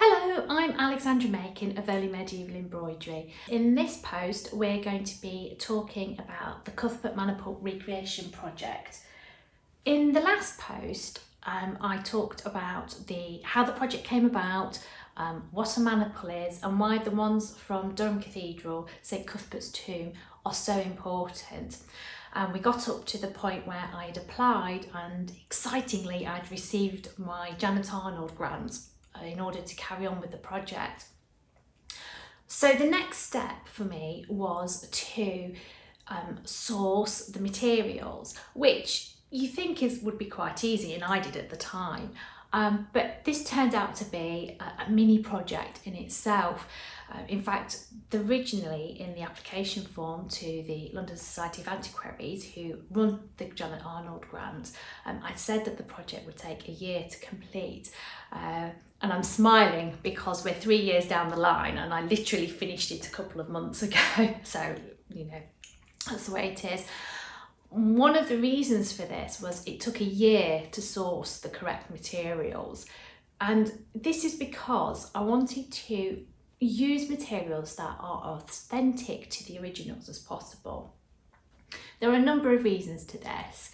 Hello, I'm Alexandra Makin of Early Medieval Embroidery. In this post we're going to be talking about the Cuthbert Maniple recreation project. In the last post I talked about how the project came about, what a maniple is and why the ones from Durham Cathedral, St Cuthbert's tomb, are so important. And we got up to the point where I'd applied and excitingly I'd received my Janet Arnold grant in order to carry on with the project. So the next step for me was to source the materials, which you think would be quite easy, and I did at the time. But this turned out to be a mini project in itself. In fact, originally in the application form to the London Society of Antiquaries, who run the Janet Arnold grant, I said that the project would take a year to complete. And I'm smiling because we're 3 years down the line and I literally finished it a couple of months ago. So, you know, that's the way it is. One of the reasons for this was it took a year to source the correct materials. And this is because I wanted to use materials that are authentic to the originals as possible. There are a number of reasons to this.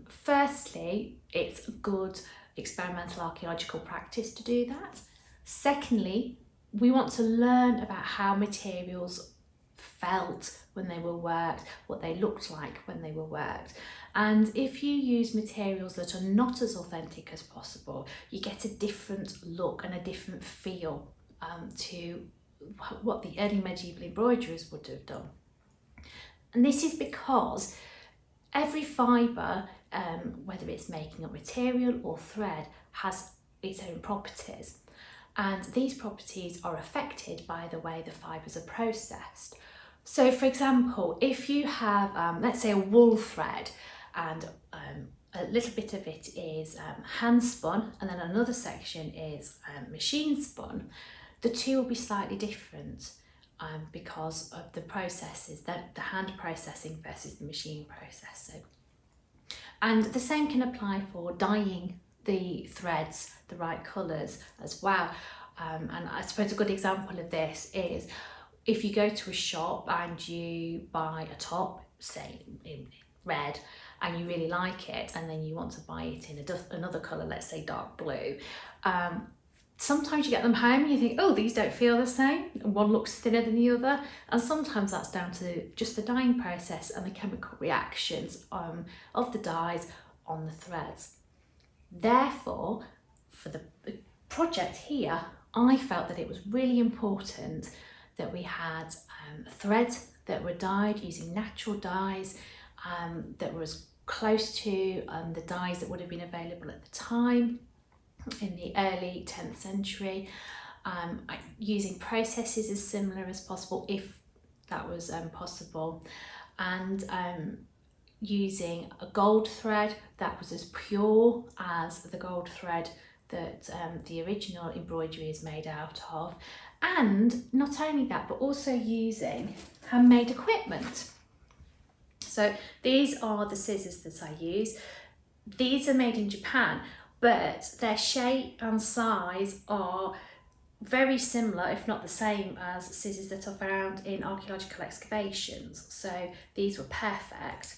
Firstly, it's good experimental archaeological practice to do that. Secondly, we want to learn about how materials felt when they were worked, what they looked like when they were worked. And if you use materials that are not as authentic as possible, you get a different look and a different feel to what the early medieval embroiderers would have done. And this is because every fibre, whether it's making up material or thread, has its own properties. And these properties are affected by the way the fibres are processed. So for example, if you have, let's say, a wool thread and a little bit of it is hand spun and then another section is machine spun, the two will be slightly different because of the processes, the hand processing versus the machine processing. And the same can apply for dyeing the threads the right colours as well. And I suppose a good example of this is if you go to a shop and you buy a top, say in red, and you really like it, and then you want to buy it in another colour, let's say dark blue, sometimes you get them home and you think, oh, these don't feel the same. One looks thinner than the other. And sometimes that's down to just the dyeing process and the chemical reactions of the dyes on the threads. Therefore, for the project here, I felt that it was really important that we had threads that were dyed using natural dyes that were as close to the dyes that would have been available at the time in the early 10th century, using processes as similar as possible if that was possible, and using a gold thread that was as pure as the gold thread that the original embroidery is made out of, and not only that but also using handmade equipment. So these are the scissors that I use. These are made in Japan, but their shape and size are very similar, if not the same, as scissors that are found in archaeological excavations. So these were perfect.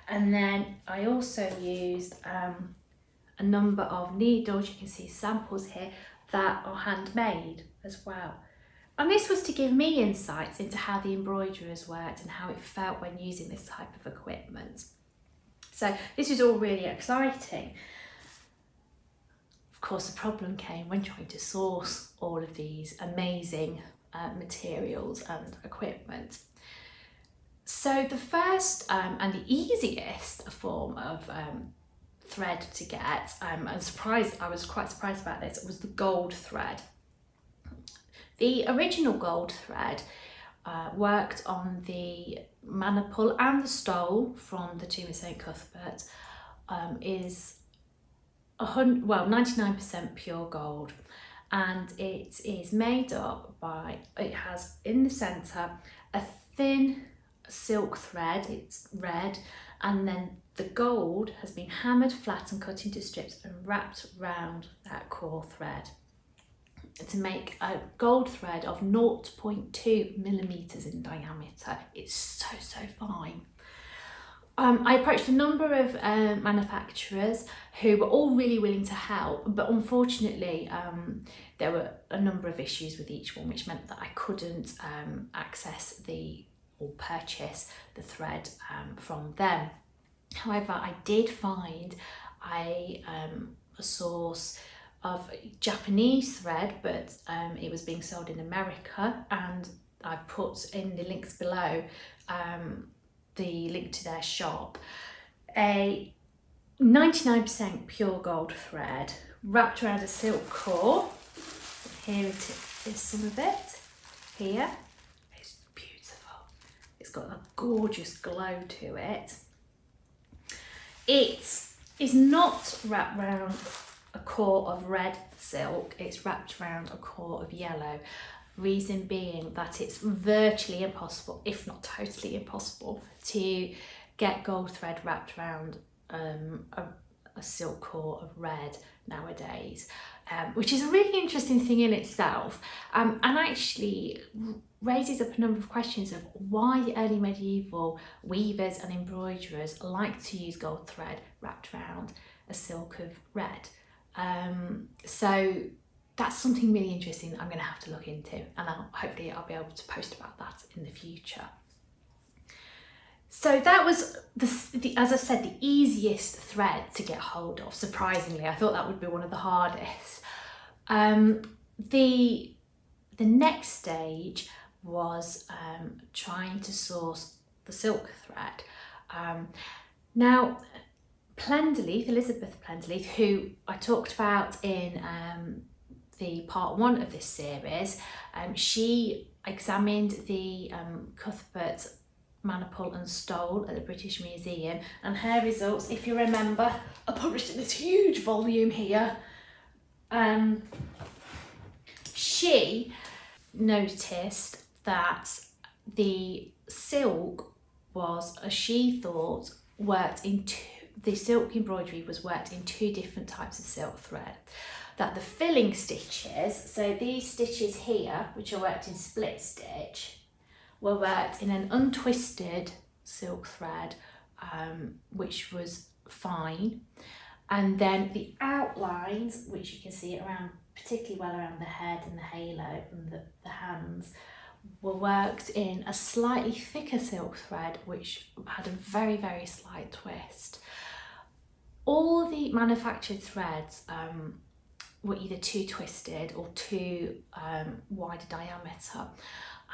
And then I also used a number of needles, you can see samples here, that are handmade as well. And this was to give me insights into how the embroiderers worked and how it felt when using this type of equipment. So this was all really exciting. Of course, the problem came when trying to source all of these amazing materials and equipment. So the first and the easiest form of thread to get, I was quite surprised about this, was the gold thread. The original gold thread worked on the maniple and the stole from the tomb of St Cuthbert is 99% pure gold, and it is made up by, it has in the centre a thin silk thread, it's red, and then the gold has been hammered flat and cut into strips and wrapped round that core thread. to make a gold thread of 0.2 millimeters in diameter. It's so fine. I approached a number of manufacturers who were all really willing to help, but unfortunately there were a number of issues with each one, which meant that I couldn't access or purchase the thread from them. However, I did find a source of Japanese thread, but it was being sold in America, and I put in the links below the link to their shop. A 99% pure gold thread wrapped around a silk core. Here it is, some of it. Here, it's beautiful. It's got a gorgeous glow to it. It is not wrapped around a core of red silk, it's wrapped around a core of yellow. Reason being that it's virtually impossible, if not totally impossible, to get gold thread wrapped around a silk core of red nowadays, which is a really interesting thing in itself, and actually raises up a number of questions of why early medieval weavers and embroiderers like to use gold thread wrapped around a silk of red. So that's something really interesting that I'm going to have to look into, and hopefully I'll be able to post about that in the future. So that was, as I said, the easiest thread to get hold of. Surprisingly, I thought that would be one of the hardest. The next stage was trying to source the silk thread. Now, Elizabeth Plenderleith, who I talked about in the part 1 of this series, she examined the Cuthbert Maniple and Stole at the British Museum, and her results, if you remember, are published in this huge volume here. She noticed that the silk was, as she thought, the silk embroidery was worked in 2 different types of silk thread. That the filling stitches, so these stitches here, which are worked in split stitch, were worked in an untwisted silk thread, which was fine, and then the outlines, which you can see around, particularly well around the head and the halo and the hands, were worked in a slightly thicker silk thread, which had a very slight twist. All the manufactured threads were either too twisted or too wide a diameter,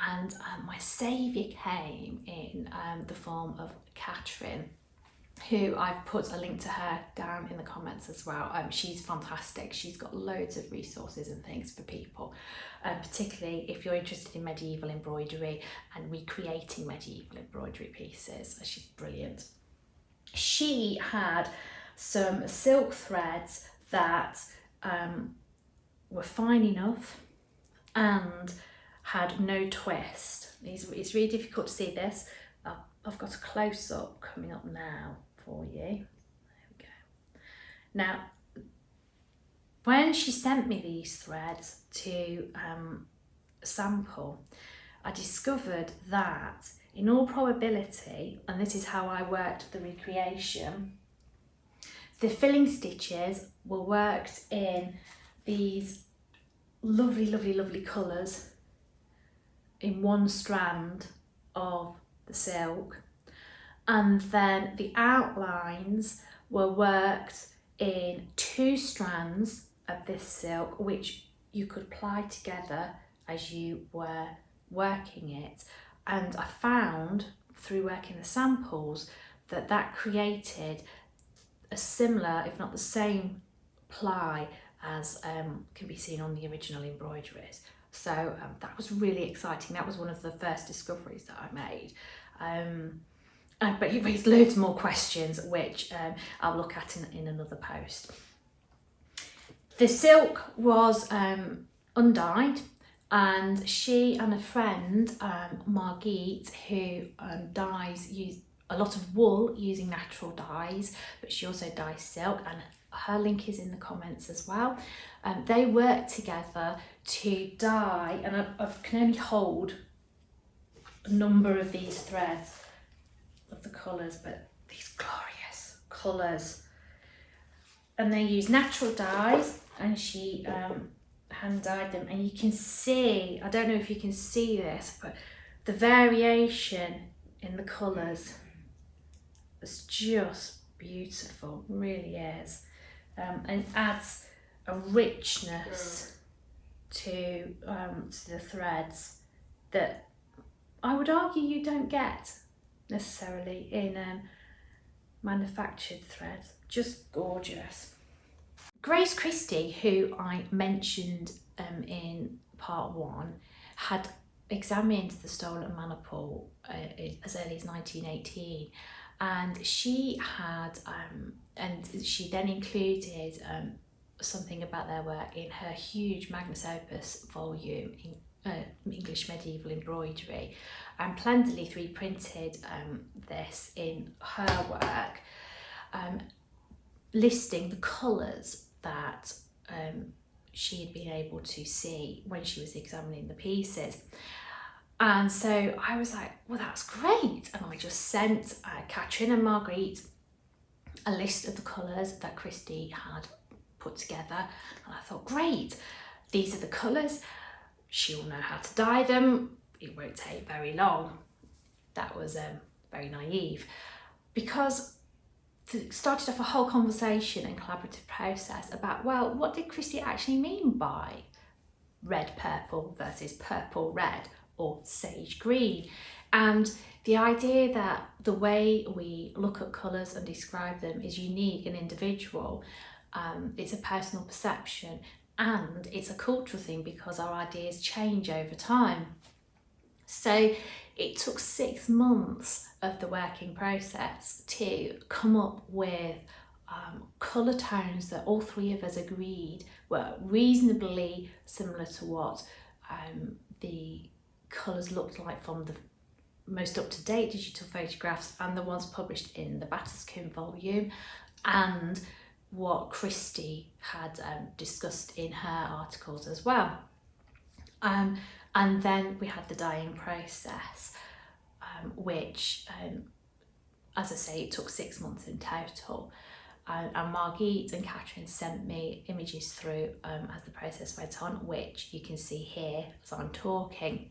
and my saviour came in the form of Catherine, who I've put a link to her down in the comments as well. She's fantastic. She's got loads of resources and things for people, particularly if you're interested in medieval embroidery and recreating medieval embroidery pieces. She's brilliant. She had some silk threads that were fine enough and had no twist. It's really difficult to see this. I've got a close-up coming up now for you. There we go. Now, when she sent me these threads to sample, I discovered that in all probability, and this is how I worked the recreation, the filling stitches were worked in these lovely colours in one strand of the silk, and then the outlines were worked in 2 strands of this silk, which you could ply together as you were working it. And I found through working the samples that created a similar, if not the same, ply as can be seen on the original embroideries. So that was really exciting. That was one of the first discoveries that I made. But it raised loads more questions, which I'll look at in another post. The silk was undyed, and she and a friend, Margit, who dyes a lot of wool using natural dyes, but she also dyes silk, and her link is in the comments as well. They work together to dye, and I can only hold a number of these threads of the colours, but these glorious colours. And they use natural dyes, and she hand dyed them, and you can see, I don't know if you can see this, but the variation in the colours is just beautiful, it really is, and adds a richness to the threads that I would argue you don't get necessarily in manufactured threads. Just gorgeous. Grace Christie, who I mentioned in part 1, had examined the stolen maniple as early as 1918, and she had and she then included something about their work in her huge magnus opus volume in English medieval embroidery, and plentifully reprinted this in her work, listing the colours that she had been able to see when she was examining the pieces. And so I was like, well, that's great. And I just sent Catherine and Marguerite a list of the colours that Christie had put together. And I thought, great, these are the colours. She'll know how to dye them. It won't take very long. That was very naive, because it started off a whole conversation and collaborative process about, well, what did Christie actually mean by red purple versus purple red or sage green? And the idea that the way we look at colours and describe them is unique and individual. It's a personal perception, and it's a cultural thing because our ideas change over time. So it took 6 months of the working process to come up with colour tones that all three of us agreed were reasonably similar to what the colours looked like from the most up-to-date digital photographs and the ones published in the Batterscombe volume, and what Christie had discussed in her articles as well. And then we had the dyeing process, which, as I say, it took 6 months in total. And Margit and Catherine sent me images through as the process went on, which you can see here as I'm talking.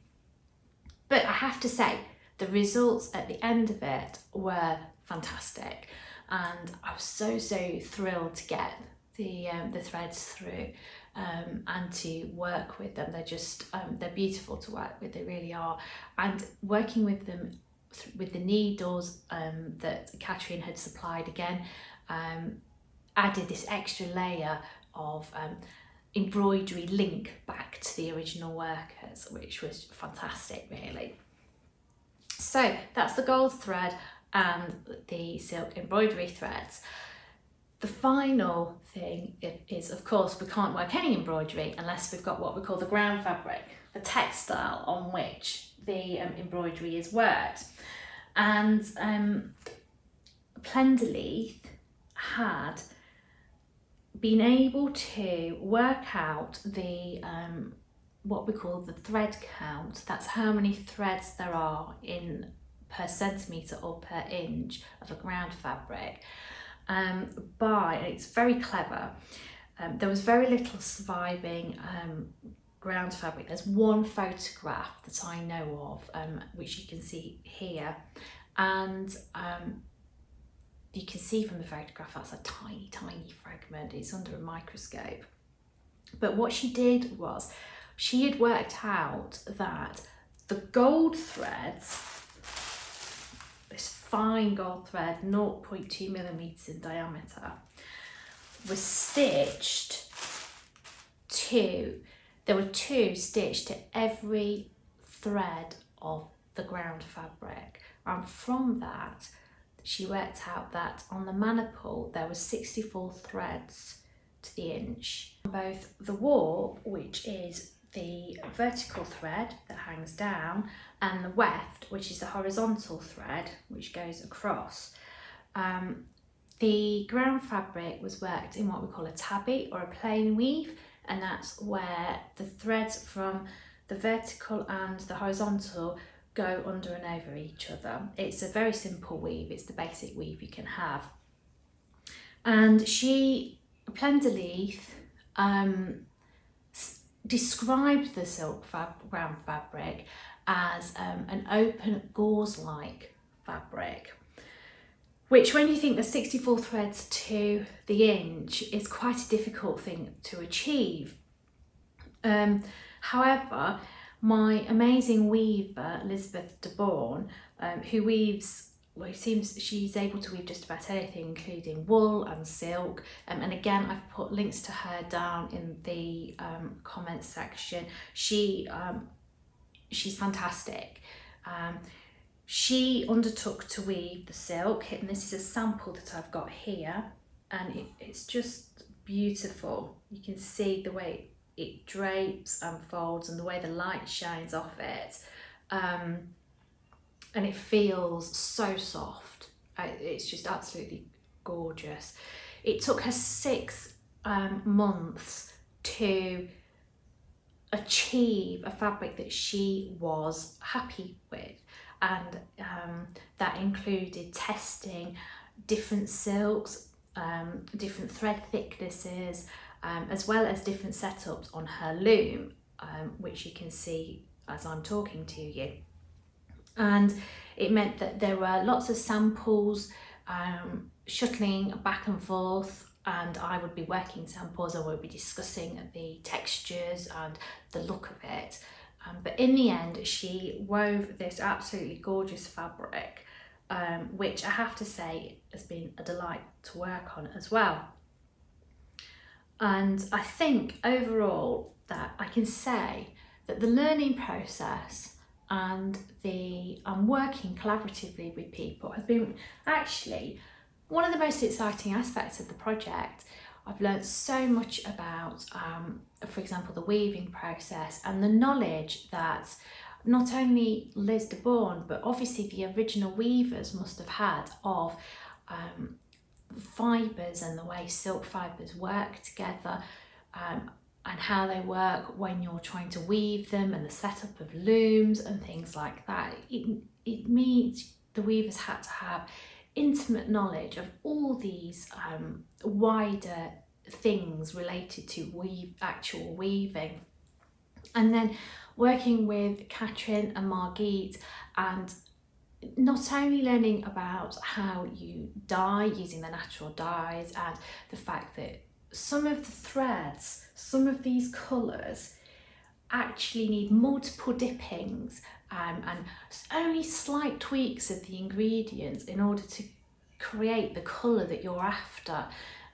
But I have to say, the results at the end of it were fantastic. And I was so thrilled to get the threads through and to work with them. They're just, they're beautiful to work with, they really are. And working with them with the needles that Catherine had supplied again, added this extra layer of embroidery link back to the original workers, which was fantastic really. So that's the gold thread and the silk embroidery threads. The final thing is, of course, we can't work any embroidery unless we've got what we call the ground fabric, the textile on which the embroidery is worked. And Plenderleith had been able to work out the what we call the thread count. That's how many threads there are in per centimetre or per inch of a ground fabric. It's very clever. There was very little surviving ground fabric. There's one photograph that I know of, which you can see here, and you can see from the photograph that's a tiny fragment. It's under a microscope. But what she did was, she had worked out that the gold threads, this fine gold thread, 0.2 millimeters in diameter, was stitched to, there were 2 stitched to every thread of the ground fabric. And from that, she worked out that on the maniple, there was 64 threads to the inch. Both the warp, which is the vertical thread that hangs down, and the weft, which is the horizontal thread which goes across. The ground fabric was worked in what we call a tabby or a plain weave, and that's where the threads from the vertical and the horizontal go under and over each other. It's a very simple weave, it's the basic weave you can have. And Plenderleith described the silk ground fabric as an open gauze-like fabric, which, when you think there's 64 threads to the inch, is quite a difficult thing to achieve. However, my amazing weaver, Elizabeth de Bourne, who weaves, well, it seems she's able to weave just about anything, including wool and silk. And again, I've put links to her down in the comments section. She's fantastic. She undertook to weave the silk, and this is a sample that I've got here, and it's just beautiful. You can see the way it drapes and folds and the way the light shines off it, and it feels so soft. It's just absolutely gorgeous. It took her 6 months to achieve a fabric that she was happy with, and that included testing different silks, different thread thicknesses, as well as different setups on her loom, which you can see as I'm talking to you. And it meant that there were lots of samples, shuttling back and forth, and I would be working samples, I would be discussing the textures and the look of it. But in the end, she wove this absolutely gorgeous fabric, which I have to say has been a delight to work on as well. And I think overall that I can say that the learning process and the working collaboratively with people has been actually one of the most exciting aspects of the project. I've learned so much about, for example, the weaving process, and the knowledge that not only Liz de Bourne, but obviously the original weavers must have had of fibres and the way silk fibres work together, and how they work when you're trying to weave them, and the setup of looms and things like that. It means the weavers had to have intimate knowledge of all these wider things related to actual weaving. And then working with Catherine and Margit, and not only learning about how you dye using the natural dyes, and the fact that some of the threads, some of these colours actually need multiple dippings, and only slight tweaks of the ingredients in order to create the colour that you're after.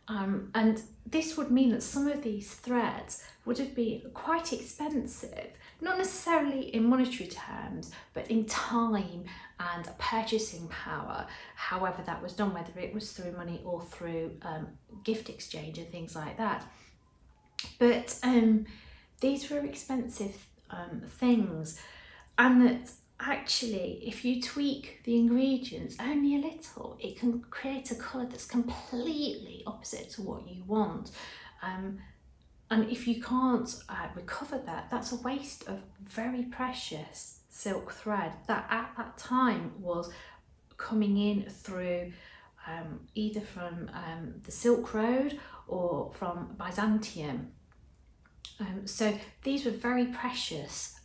And this would mean that some of these threads would have been quite expensive, not necessarily in monetary terms, but in time and purchasing power, however that was done, whether it was through money or through gift exchange and things like that. But these were expensive things, and that actually if you tweak the ingredients only a little, it can create a colour that's completely opposite to what you want. And if you can't recover that, that's a waste of very precious silk thread that at that time was coming in through either from the Silk Road or from Byzantium. So these were very precious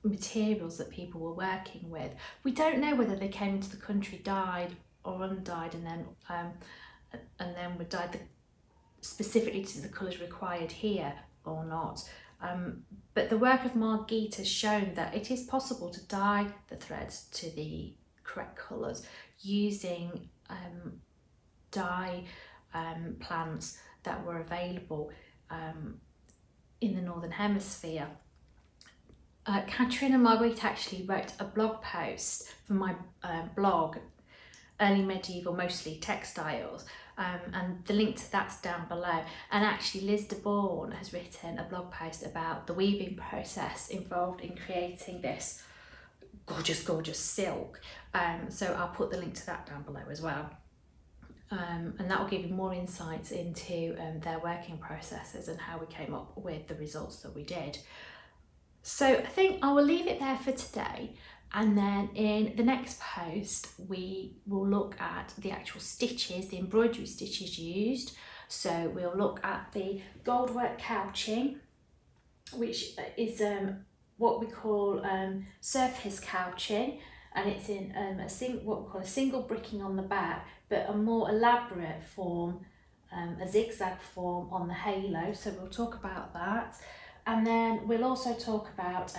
materials that people were working with. We don't know whether they came into the country dyed or undyed, and then were dyed specifically to the colours required here or not. But the work of Margit has shown that it is possible to dye the threads to the correct colours using dye plants that were available in the Northern Hemisphere. Catherine and Margit actually wrote a blog post for my blog, Early Medieval Mostly Textiles, and the link to that's down below. And actually Liz de Bourne has written a blog post about the weaving process involved in creating this gorgeous silk, so I'll put the link to that down below as well. and that will give you more insights into their working processes and how we came up with the results that we did. So I think I will leave it there for today, and then in the next post we will look at the actual stitches, the embroidery stitches used. So we'll look at the goldwork couching, which is what we call surface couching, and it's in what we call a single bricking on the back, but a more elaborate form, a zigzag form on the halo. So we'll talk about that. And then we'll also talk about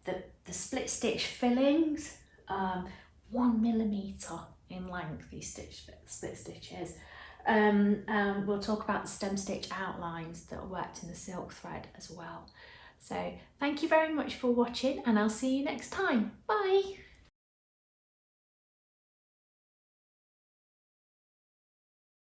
the split stitch fillings, 1 millimetre in length, these split stitches. We'll talk about the stem stitch outlines that are worked in the silk thread as well. So thank you very much for watching, and I'll see you next time. Bye!